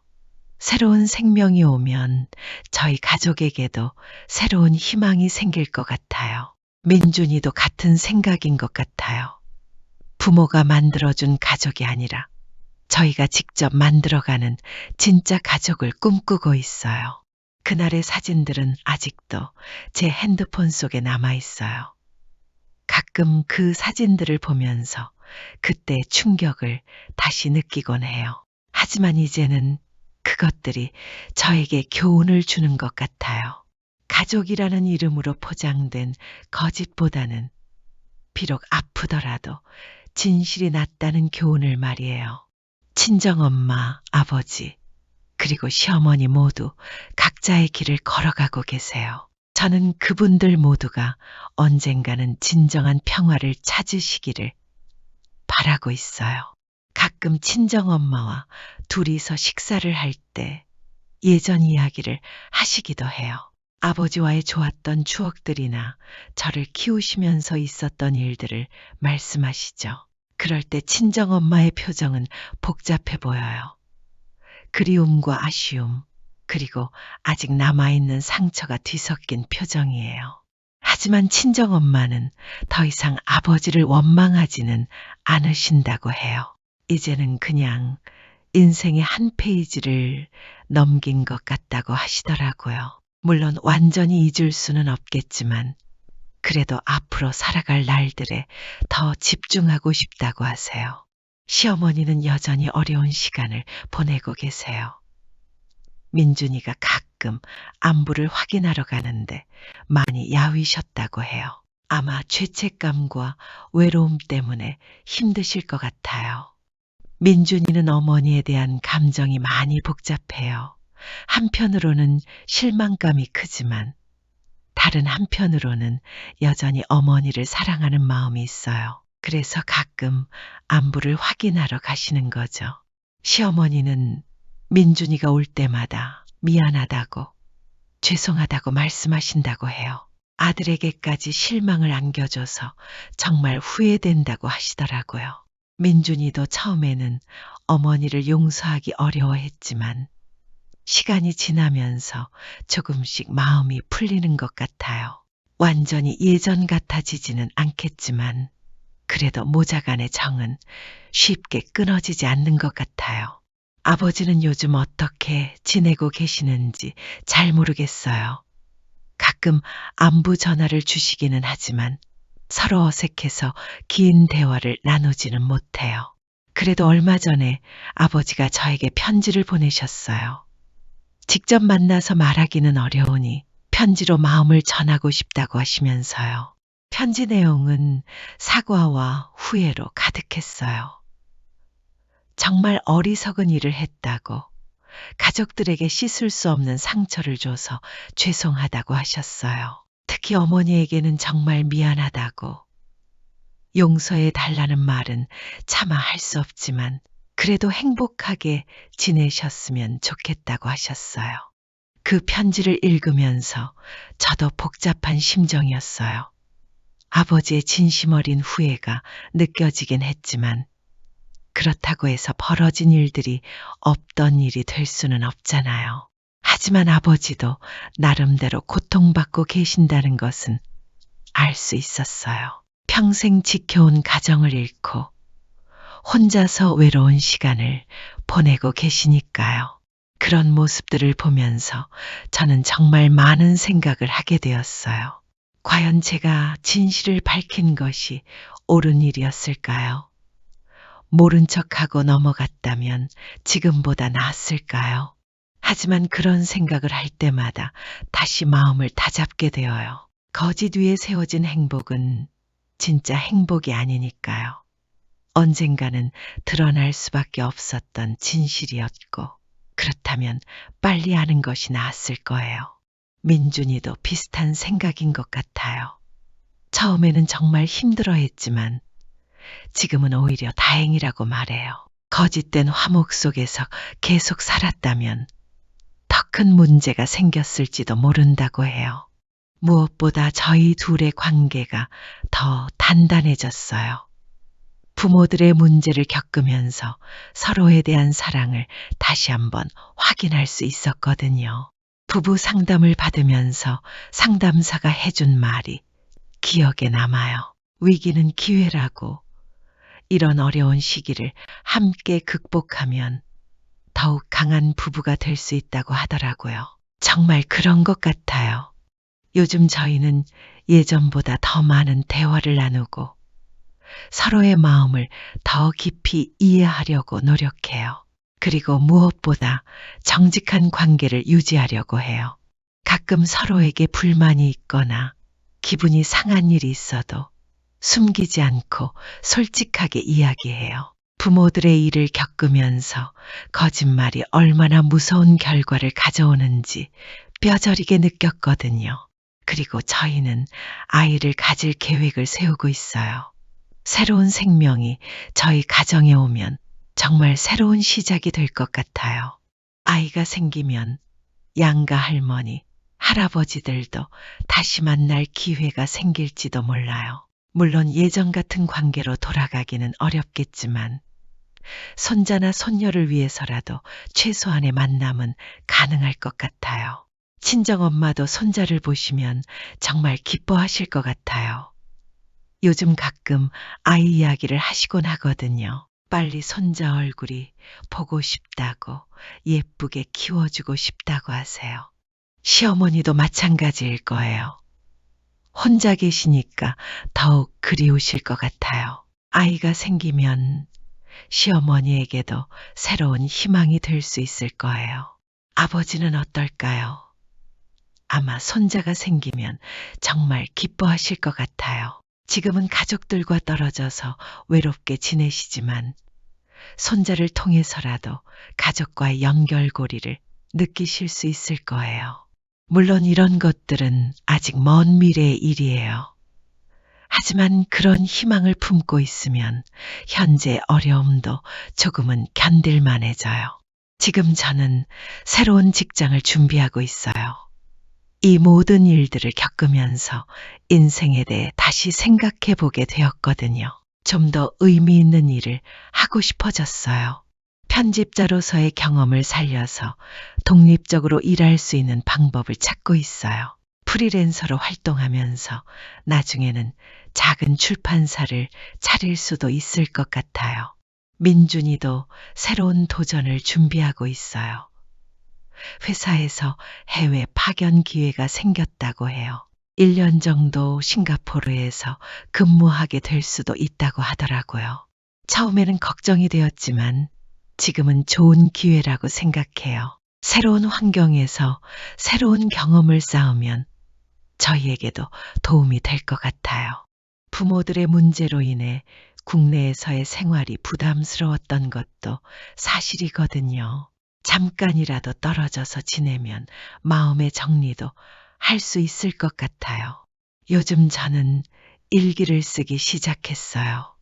새로운 생명이 오면 저희 가족에게도 새로운 희망이 생길 것 같아요. 민준이도 같은 생각인 것 같아요. 부모가 만들어준 가족이 아니라 저희가 직접 만들어가는 진짜 가족을 꿈꾸고 있어요. 그날의 사진들은 아직도 제 핸드폰 속에 남아 있어요. 가끔 그 사진들을 보면서 그때의 충격을 다시 느끼곤 해요. 하지만 이제는 그것들이 저에게 교훈을 주는 것 같아요. 가족이라는 이름으로 포장된 거짓보다는 비록 아프더라도 진실이 낫다는 교훈을 말이에요. 친정엄마, 아버지, 그리고 시어머니 모두 각자의 길을 걸어가고 계세요. 저는 그분들 모두가 언젠가는 진정한 평화를 찾으시기를 바라고 있어요. 가끔 친정엄마와 둘이서 식사를 할 때 예전 이야기를 하시기도 해요. 아버지와의 좋았던 추억들이나 저를 키우시면서 있었던 일들을 말씀하시죠. 그럴 때 친정엄마의 표정은 복잡해 보여요. 그리움과 아쉬움, 그리고 아직 남아있는 상처가 뒤섞인 표정이에요. 하지만 친정엄마는 더 이상 아버지를 원망하지는 않으신다고 해요. 이제는 그냥 인생의 한 페이지를 넘긴 것 같다고 하시더라고요. 물론 완전히 잊을 수는 없겠지만 그래도 앞으로 살아갈 날들에 더 집중하고 싶다고 하세요. 시어머니는 여전히 어려운 시간을 보내고 계세요. 민준이가 가끔 안부를 확인하러 가는데 많이 야위셨다고 해요. 아마 죄책감과 외로움 때문에 힘드실 것 같아요. 민준이는 어머니에 대한 감정이 많이 복잡해요. 한편으로는 실망감이 크지만 다른 한편으로는 여전히 어머니를 사랑하는 마음이 있어요. 그래서 가끔 안부를 확인하러 가시는 거죠. 시어머니는 민준이가 올 때마다 미안하다고, 죄송하다고 말씀하신다고 해요. 아들에게까지 실망을 안겨줘서 정말 후회된다고 하시더라고요. 민준이도 처음에는 어머니를 용서하기 어려워했지만 시간이 지나면서 조금씩 마음이 풀리는 것 같아요. 완전히 예전 같아지지는 않겠지만 그래도 모자간의 정은 쉽게 끊어지지 않는 것 같아요. 아버지는 요즘 어떻게 지내고 계시는지 잘 모르겠어요. 가끔 안부 전화를 주시기는 하지만 서로 어색해서 긴 대화를 나누지는 못해요. 그래도 얼마 전에 아버지가 저에게 편지를 보내셨어요. 직접 만나서 말하기는 어려우니 편지로 마음을 전하고 싶다고 하시면서요. 편지 내용은 사과와 후회로 가득했어요. 정말 어리석은 일을 했다고, 가족들에게 씻을 수 없는 상처를 줘서 죄송하다고 하셨어요. 특히 어머니에게는 정말 미안하다고, 용서해 달라는 말은 차마 할 수 없지만 그래도 행복하게 지내셨으면 좋겠다고 하셨어요. 그 편지를 읽으면서 저도 복잡한 심정이었어요. 아버지의 진심 어린 후회가 느껴지긴 했지만 그렇다고 해서 벌어진 일들이 없던 일이 될 수는 없잖아요. 하지만 아버지도 나름대로 고통받고 계신다는 것은 알 수 있었어요. 평생 지켜온 가정을 잃고 혼자서 외로운 시간을 보내고 계시니까요. 그런 모습들을 보면서 저는 정말 많은 생각을 하게 되었어요. 과연 제가 진실을 밝힌 것이 옳은 일이었을까요? 모른 척하고 넘어갔다면 지금보다 나았을까요? 하지만 그런 생각을 할 때마다 다시 마음을 다잡게 되어요. 거짓 위에 세워진 행복은 진짜 행복이 아니니까요. 언젠가는 드러날 수밖에 없었던 진실이었고, 그렇다면 빨리 아는 것이 나았을 거예요. 민준이도 비슷한 생각인 것 같아요. 처음에는 정말 힘들어했지만 지금은 오히려 다행이라고 말해요. 거짓된 화목 속에서 계속 살았다면 더 큰 문제가 생겼을지도 모른다고 해요. 무엇보다 저희 둘의 관계가 더 단단해졌어요. 부모들의 문제를 겪으면서 서로에 대한 사랑을 다시 한번 확인할 수 있었거든요. 부부 상담을 받으면서 상담사가 해준 말이 기억에 남아요. 위기는 기회라고, 이런 어려운 시기를 함께 극복하면 더욱 강한 부부가 될 수 있다고 하더라고요. 정말 그런 것 같아요. 요즘 저희는 예전보다 더 많은 대화를 나누고 서로의 마음을 더 깊이 이해하려고 노력해요. 그리고 무엇보다 정직한 관계를 유지하려고 해요. 가끔 서로에게 불만이 있거나 기분이 상한 일이 있어도 숨기지 않고 솔직하게 이야기해요. 부모들의 일을 겪으면서 거짓말이 얼마나 무서운 결과를 가져오는지 뼈저리게 느꼈거든요. 그리고 저희는 아이를 가질 계획을 세우고 있어요. 새로운 생명이 저희 가정에 오면 정말 새로운 시작이 될 것 같아요. 아이가 생기면 양가 할머니, 할아버지들도 다시 만날 기회가 생길지도 몰라요. 물론 예전 같은 관계로 돌아가기는 어렵겠지만 손자나 손녀를 위해서라도 최소한의 만남은 가능할 것 같아요. 친정엄마도 손자를 보시면 정말 기뻐하실 것 같아요. 요즘 가끔 아이 이야기를 하시곤 하거든요. 빨리 손자 얼굴이 보고 싶다고, 예쁘게 키워주고 싶다고 하세요. 시어머니도 마찬가지일 거예요. 혼자 계시니까 더욱 그리우실 것 같아요. 아이가 생기면 시어머니에게도 새로운 희망이 될 수 있을 거예요. 아버지는 어떨까요? 아마 손자가 생기면 정말 기뻐하실 것 같아요. 지금은 가족들과 떨어져서 외롭게 지내시지만 손자를 통해서라도 가족과의 연결고리를 느끼실 수 있을 거예요. 물론 이런 것들은 아직 먼 미래의 일이에요. 하지만 그런 희망을 품고 있으면 현재 어려움도 조금은 견딜만해져요. 지금 저는 새로운 직장을 준비하고 있어요. 이 모든 일들을 겪으면서 인생에 대해 다시 생각해 보게 되었거든요. 좀 더 의미 있는 일을 하고 싶어졌어요. 편집자로서의 경험을 살려서 독립적으로 일할 수 있는 방법을 찾고 있어요. 프리랜서로 활동하면서 나중에는 작은 출판사를 차릴 수도 있을 것 같아요. 민준이도 새로운 도전을 준비하고 있어요. 회사에서 해외 파견 기회가 생겼다고 해요. 1년 정도 싱가포르에서 근무하게 될 수도 있다고 하더라고요. 처음에는 걱정이 되었지만 지금은 좋은 기회라고 생각해요. 새로운 환경에서 새로운 경험을 쌓으면 저희에게도 도움이 될 것 같아요. 부모들의 문제로 인해 국내에서의 생활이 부담스러웠던 것도 사실이거든요. 잠깐이라도 떨어져서 지내면 마음의 정리도 할 수 있을 것 같아요. 요즘 저는 일기를 쓰기 시작했어요.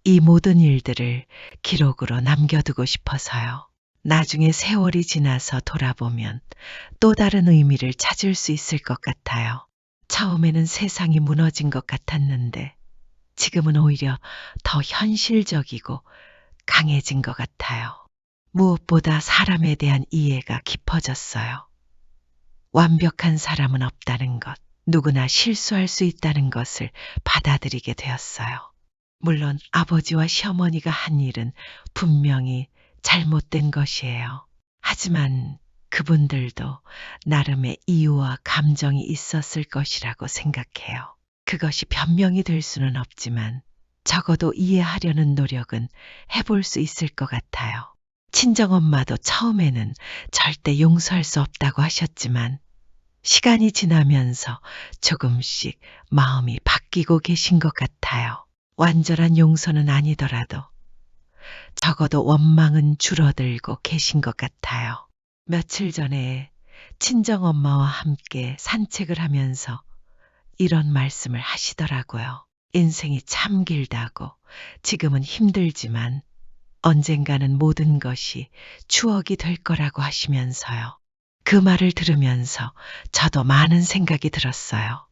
이 모든 일들을 기록으로 남겨두고 싶어서요. 나중에 세월이 지나서 돌아보면 또 다른 의미를 찾을 수 있을 것 같아요. 처음에는 세상이 무너진 것 같았는데 지금은 오히려 더 현실적이고 강해진 것 같아요. 무엇보다 사람에 대한 이해가 깊어졌어요. 완벽한 사람은 없다는 것, 누구나 실수할 수 있다는 것을 받아들이게 되었어요. 물론 아버지와 시어머니가 한 일은 분명히 잘못된 것이에요. 하지만 그분들도 나름의 이유와 감정이 있었을 것이라고 생각해요. 그것이 변명이 될 수는 없지만 적어도 이해하려는 노력은 해볼 수 있을 것 같아요. 친정엄마도 처음에는 절대 용서할 수 없다고 하셨지만 시간이 지나면서 조금씩 마음이 바뀌고 계신 것 같아요. 완전한 용서는 아니더라도 적어도 원망은 줄어들고 계신 것 같아요. 며칠 전에 친정엄마와 함께 산책을 하면서 이런 말씀을 하시더라고요. 인생이 참 길다고 지금은 힘들지만 언젠가는 모든 것이 추억이 될 거라고 하시면서요. 그 말을 들으면서 저도 많은 생각이 들었어요.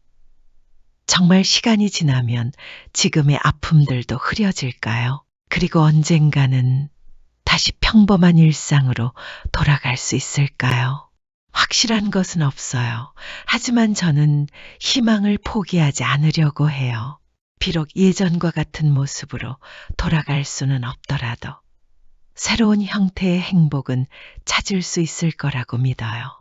정말 시간이 지나면 지금의 아픔들도 흐려질까요? 그리고 언젠가는 다시 평범한 일상으로 돌아갈 수 있을까요? 확실한 것은 없어요. 하지만 저는 희망을 포기하지 않으려고 해요. 비록 예전과 같은 모습으로 돌아갈 수는 없더라도 새로운 형태의 행복은 찾을 수 있을 거라고 믿어요.